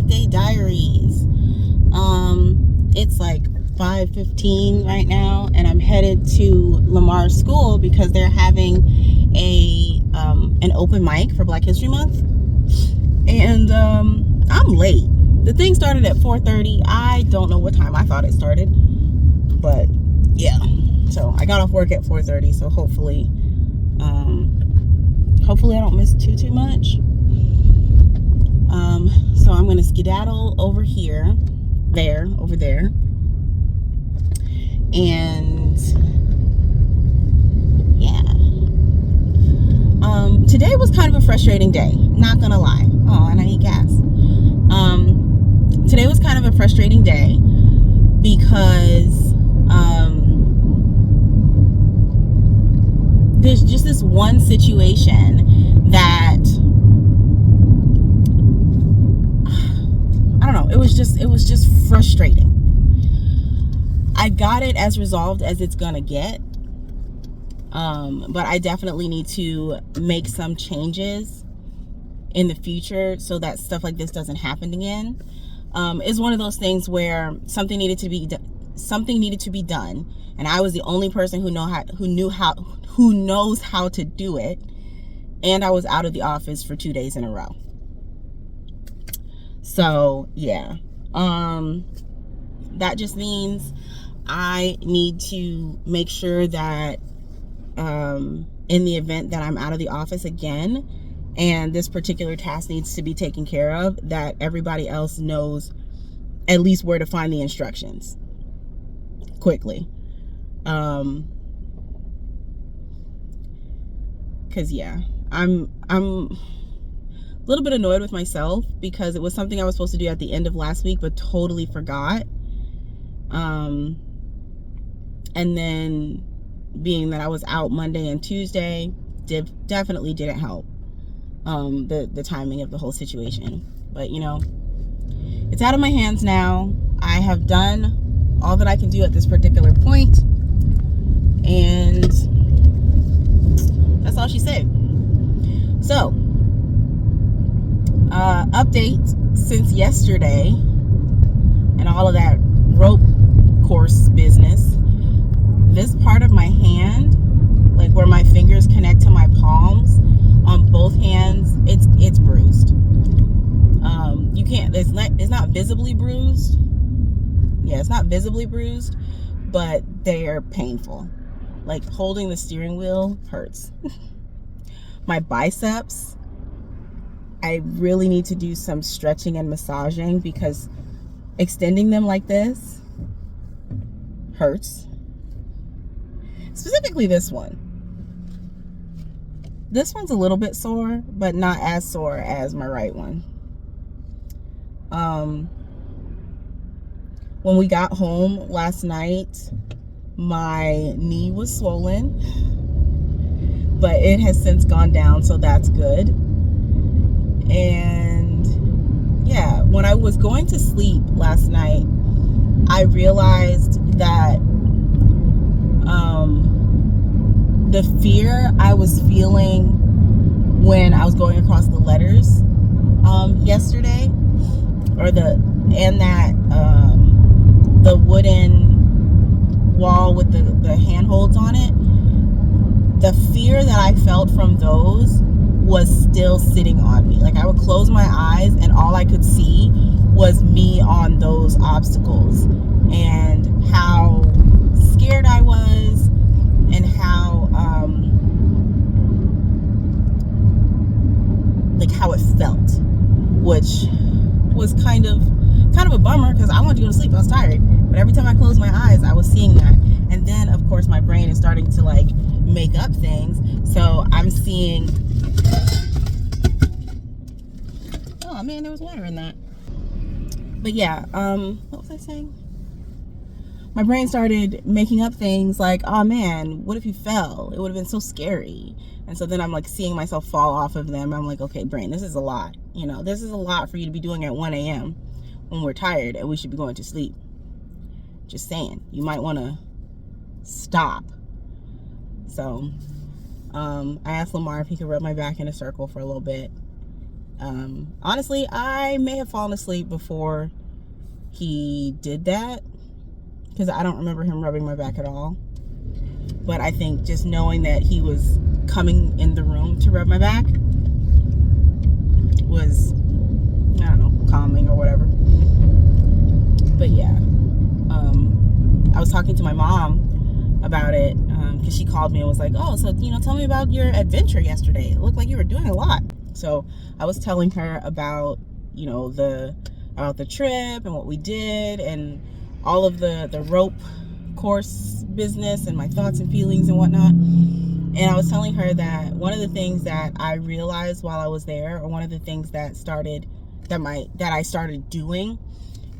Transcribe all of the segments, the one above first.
Birthday Diaries. It's like 5:15 right now, and I'm headed to Lamar's school because they're having an open mic for Black History Month. And I'm late. The thing started at 4:30. I don't know what time I thought it started, but yeah. So I got off work at 4:30, so hopefully I don't miss too much. So I'm gonna skedaddle over there, and yeah. Today was kind of a frustrating day, not gonna lie. Oh, and I need gas. Today was kind of a frustrating day because there's just this one situation that I don't know, it was just frustrating. I got it as resolved as it's gonna get, but I definitely need to make some changes in the future so that stuff like this doesn't happen again. It's one of those things where something needed to be done, and I was the only person who knows how to do it, and I was out of the office for 2 days in a row. So yeah, that just means I need to make sure that in the event that I'm out of the office again and this particular task needs to be taken care of, that everybody else knows at least where to find the instructions quickly. Cause yeah, I'm a little bit annoyed with myself because it was something I was supposed to do at the end of last week, but totally forgot. And then being that I was out Monday and Tuesday, definitely didn't help the timing of the whole situation. But you know, it's out of my hands now. I have done all that I can do at this particular point, and that's all she said. So update since yesterday and all of that rope course business. This part of my hand, like where my fingers connect to my palms on both hands, it's bruised. You can't, it's not visibly bruised. Yeah, it's not visibly bruised, but they are painful. Like holding the steering wheel hurts. My biceps, I really need to do some stretching and massaging because extending them like this hurts. Specifically this one. This one's a little bit sore, but not as sore as my right one. When we got home last night, my knee was swollen, but it has since gone down, so that's good. And yeah, when I was going to sleep last night, I realized that the fear I was feeling when I was going across the letters yesterday, the wooden wall with the handholds on it, the fear that I felt from those was still sitting on me. Like I would close my eyes and all I could see was me on those obstacles, and how scared I was, and how like how it felt, which was kind of a bummer because I wanted to go to sleep. I was tired, but every time I closed my eyes I was seeing that. And then of course my brain is starting to like make up things, so I'm seeing, oh man, there was water in that. But yeah, what was I saying? My brain started making up things like, oh man, what if you fell? It would have been so scary. And so then I'm like seeing myself fall off of them. I'm like, okay, brain, this is a lot. You know, this is a lot for you to be doing at 1 a.m. when we're tired and we should be going to sleep. Just saying, you might want to stop. So I asked Lamar if he could rub my back in a circle for a little bit, Honestly, I may have fallen asleep before he did that, because I don't remember him rubbing my back at all. But I think just knowing that he was coming in the room to rub my back was, I don't know, calming or whatever. But yeah, I was talking to my mom about it, because she called me and was like, oh, so, tell me about your adventure yesterday. It looked like you were doing a lot. So I was telling her about, about the trip and what we did and all of the rope course business and my thoughts and feelings and whatnot. And I was telling her that one of the things that I realized while I was there, or one of the things that I started doing,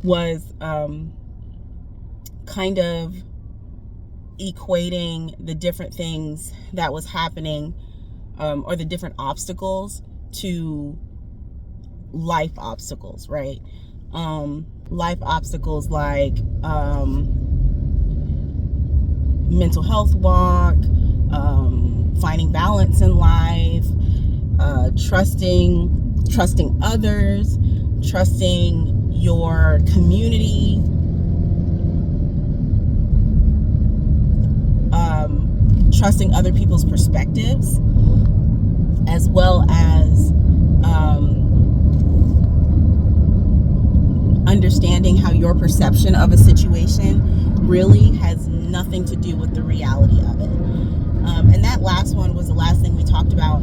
was kind of equating the different things that was happening, or the different obstacles, to life obstacles, right? Life obstacles like mental health walk, finding balance in life, trusting others, trusting your community, trusting other people's perspectives, as well as understanding how your perception of a situation really has nothing to do with the reality of it. And that last one was the last thing we talked about.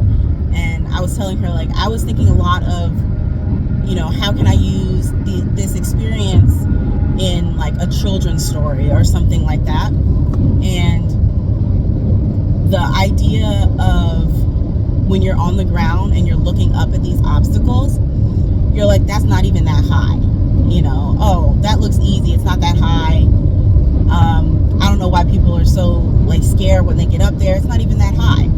And I was telling her, like, I was thinking a lot of, how can I use this experience in like a children's story or something like that. And the idea of when you're on the ground and you're looking up at these obstacles, you're like, that's not even that high. Oh, that looks easy. It's not that high. I don't know why people are so like scared when they get up there. It's not even that high.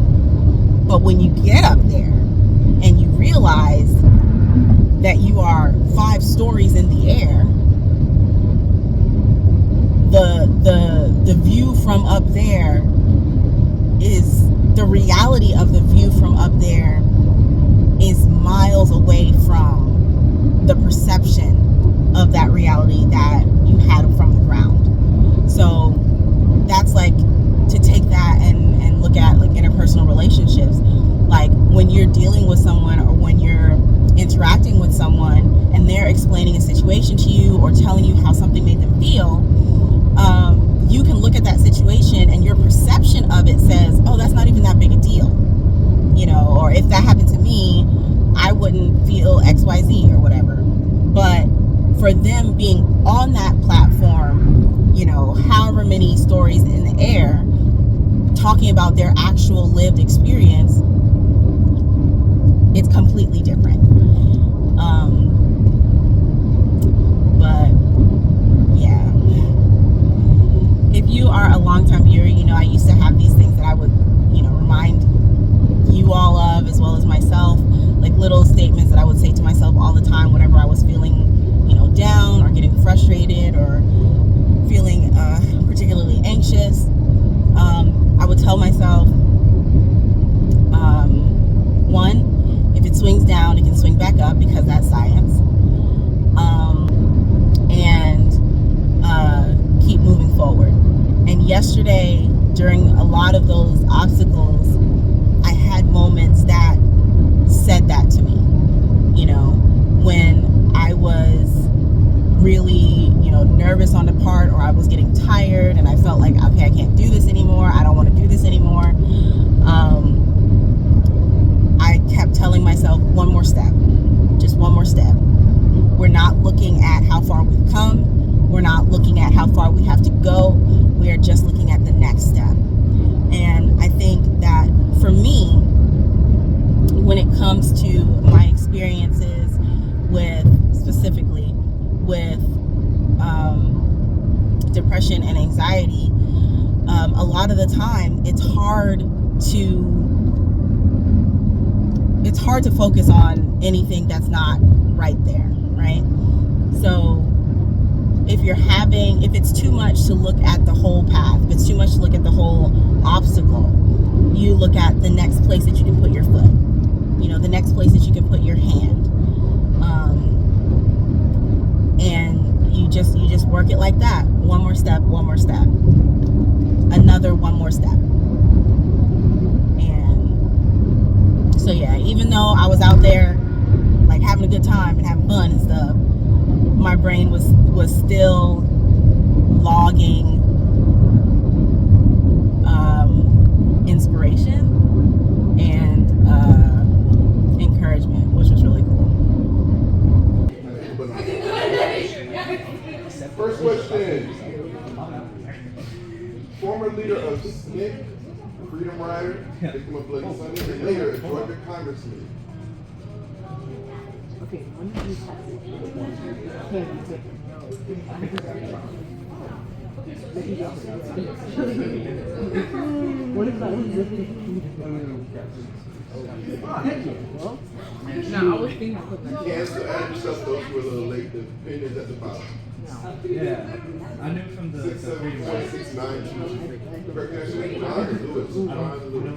But when you get up there and you realize that you are 5 stories in the air, the view from up there is the reality of the view from up there is miles away from the perception of that reality that you had from the ground. So that's like to take that and look at like interpersonal relationships. Like when you're dealing with someone, or when you're interacting with someone and they're explaining a situation to you or telling you how something made them feel, you can look at that situation and your perception of it says, oh, that's not even that big a deal. Or if that happened to me, I wouldn't feel XYZ or whatever. But for them being on that platform, however many stories in the air, talking about their actual lived experience, it's completely different. But yeah, if you are a longtime viewer, I used to have these things that I would, remind you all of, as well as myself, like little statements that I would say to myself all the time whenever I was feeling, down or getting frustrated or feeling particularly anxious. I would tell myself, one, if it swings down, it can swing back up, because that's science. And keep moving forward. And yesterday, during a lot of those obstacles, I had moments that said that to me. When I was really, nervous on the part, or I was getting tired and I felt like, okay, I can't do this anymore. I don't want to do this anymore. I kept telling myself, one more step, just one more step. We're not looking at how far we've come. We're not looking at how far we have to go. We are just looking at the next step. And I think that for me, when it comes to my experiences specifically with depression and anxiety, a lot of the time it's hard to focus on anything that's not right there, right? So if it's too much to look at the whole path, if it's too much to look at the whole obstacle, you look at the next place that you can put your foot. the next place that you can put your hand. And you just work it like that. One more step, another one more step. And so yeah, even though I was out there like having a good time and having fun and stuff, my brain was still logging inspiration and encouragement, which was really cool. First question. Former leader of SNCC, Freedom Rider, victim of Bloody Sunday, and later a Georgia congressman. Okay, when did you pass it? What is that? Well, no, I was thinking. You answer add yourself, those who were a little late, the pin is at the bottom. Yeah, I knew from the 6, 7, 4, 6, 9, 2. Recognition, John Lewis.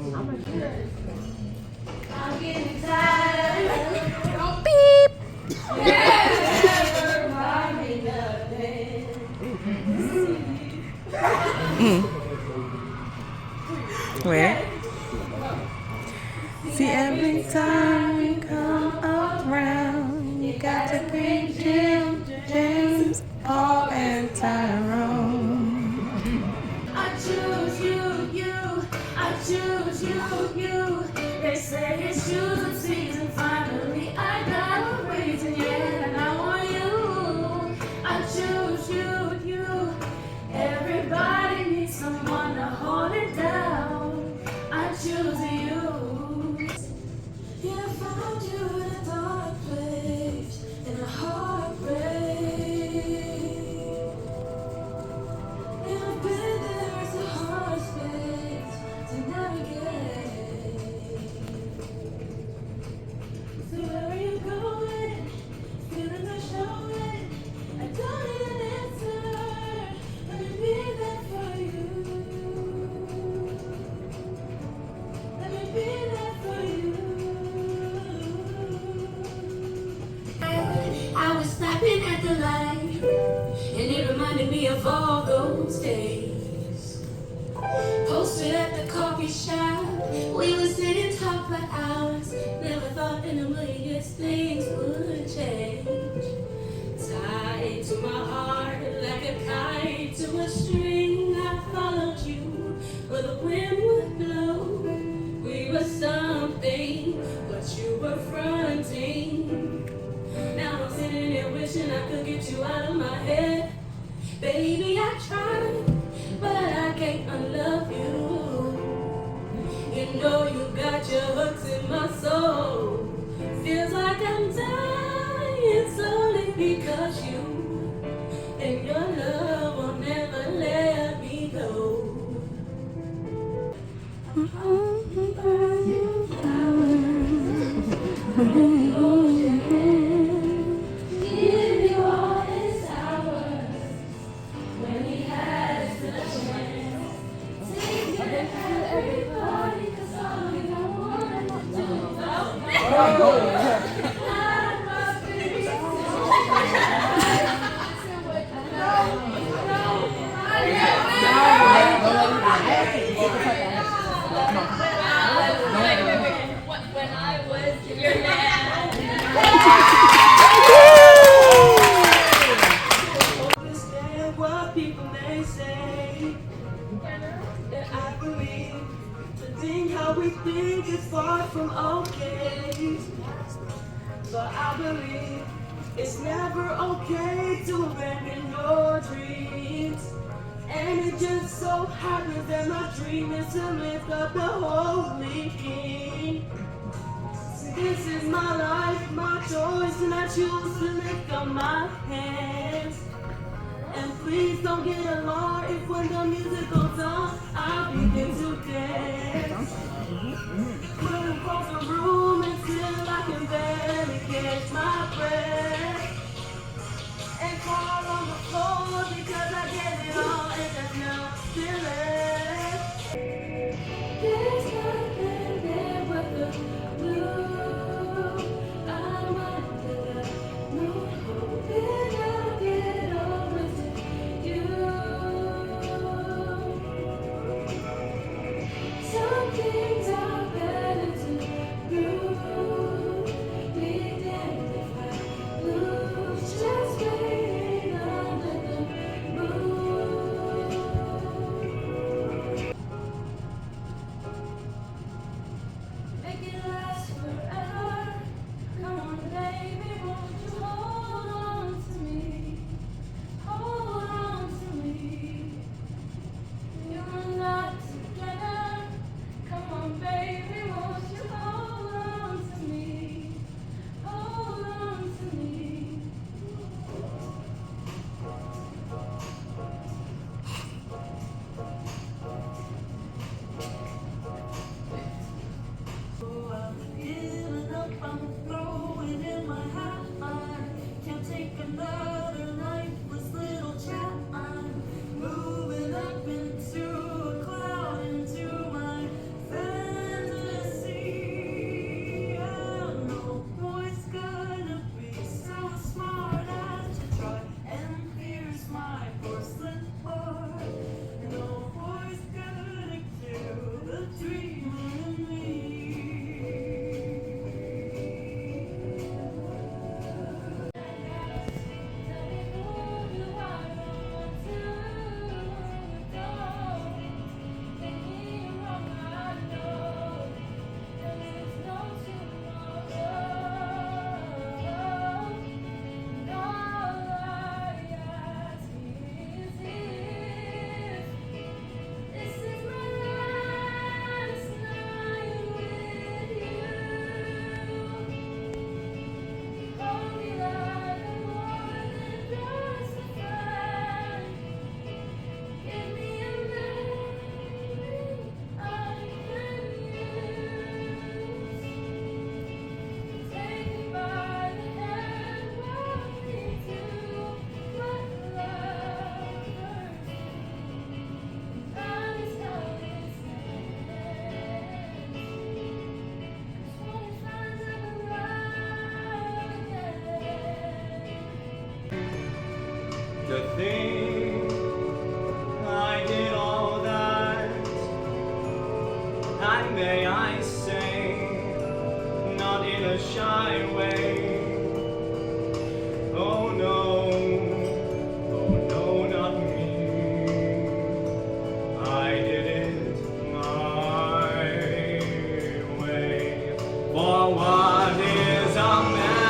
I'm getting tired. Beep. Where? See, every time we come around, you got to bring Jim, James, Paul, and Tyrone. I choose you. I choose you. They say it's choosing season. Finally, I got a reason, yeah, and I want you. I choose you. Everybody needs someone to hold it down. I choose you. Yeah, I found you in a dark place, in a heartbreak. And I've been there, it's a hard space to navigate. So where are you going? Feelings are showing. I don't need an answer. Let me be there for you. Let me be there for you. I was snapping at the light, and it reminded me of all those days. Posted at the coffee shop, we would sit and talk for hours. Never thought in a million years things would change. Tied to my heart like a kite to a string, I followed you where the wind would blow. We were something, but you were fronting. Now I'm sitting here wishing I could get you out of my head. Baby, I tried, but I can't unlove you. You know you got your hooks in my soul. Feels like I'm dying slowly because you and your love will never let me go. Give you all his hours when he has the chance. Take it and everybody, 'cause all you want to do. When I was your dad. Understand what people may say. That I believe to think how we think is far from okay. But I believe it's never okay to abandon your dreams. And it just so happens that my dream is to lift up the Holy King. See, this is my life, my choice, and I choose to lift up my hands. And please don't get alarmed if when the music goes on, I begin to dance. Put across the room until I can barely catch my breath. And fall on the floor because I gave it all and there's nothing left. There's nothing there but the blue. what is a man?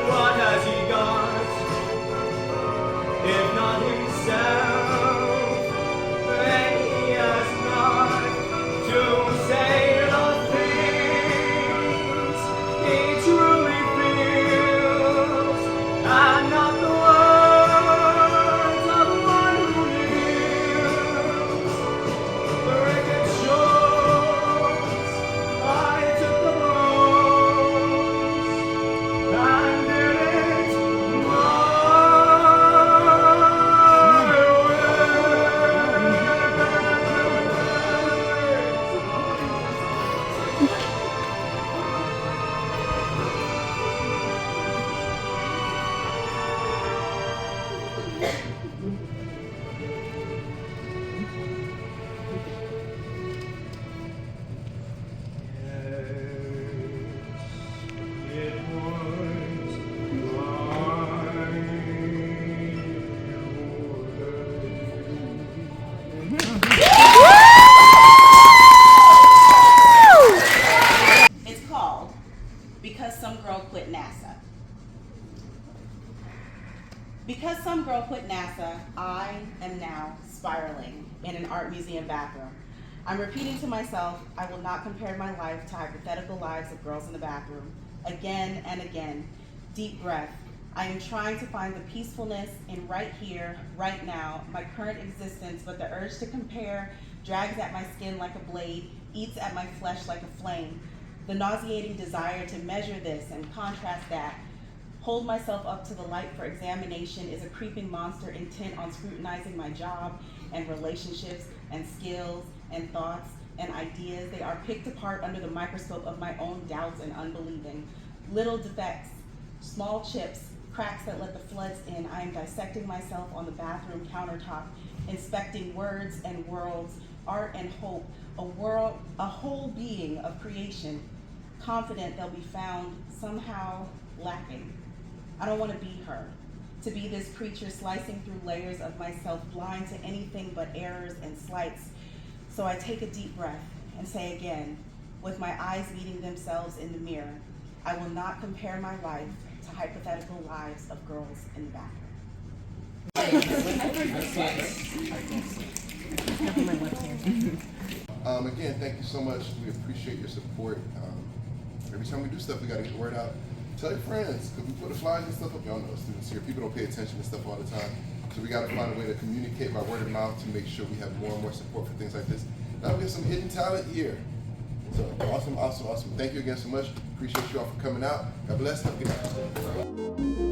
What has he got? If not himself, then he has not to say the things he truly feels, and not the words of one who kneels. The record shows I took the blows and did it my It's called Because Some Girl Quit NASA. Because some girl quit NASA, I am now spiraling in an art museum bathroom. I'm repeating to myself, I will not compare my life to hypothetical lives of girls in the bathroom. Again and again, deep breath. I am trying to find the peacefulness in right here, right now, my current existence, but the urge to compare drags at my skin like a blade, eats at my flesh like a flame. The nauseating desire to measure this and contrast that, hold myself up to the light for examination is a creeping monster intent on scrutinizing my job and relationships and skills and thoughts and ideas. They are picked apart under the microscope of my own doubts and unbelieving. Little defects, small chips, cracks that let the floods in. I am dissecting myself on the bathroom countertop, inspecting words and worlds, art and hope, a whole being of creation, confident they'll be found somehow lacking. I don't want to be her, to be this creature slicing through layers of myself, blind to anything but errors and slights. So I take a deep breath and say again, with my eyes meeting themselves in the mirror, I will not compare my life to hypothetical lives of girls in the bathroom. Again, thank you so much. We appreciate your support. Every time we do stuff, we got to get the word out. Tell your friends, because we put the flyers and stuff up. Y'all know students here. People don't pay attention to stuff all the time. So we got to find a way to communicate by word of mouth to make sure we have more and more support for things like this. Now we have some hidden talent here. So awesome, awesome, awesome. Thank you again so much. Appreciate you all for coming out. God bless. Have a good night.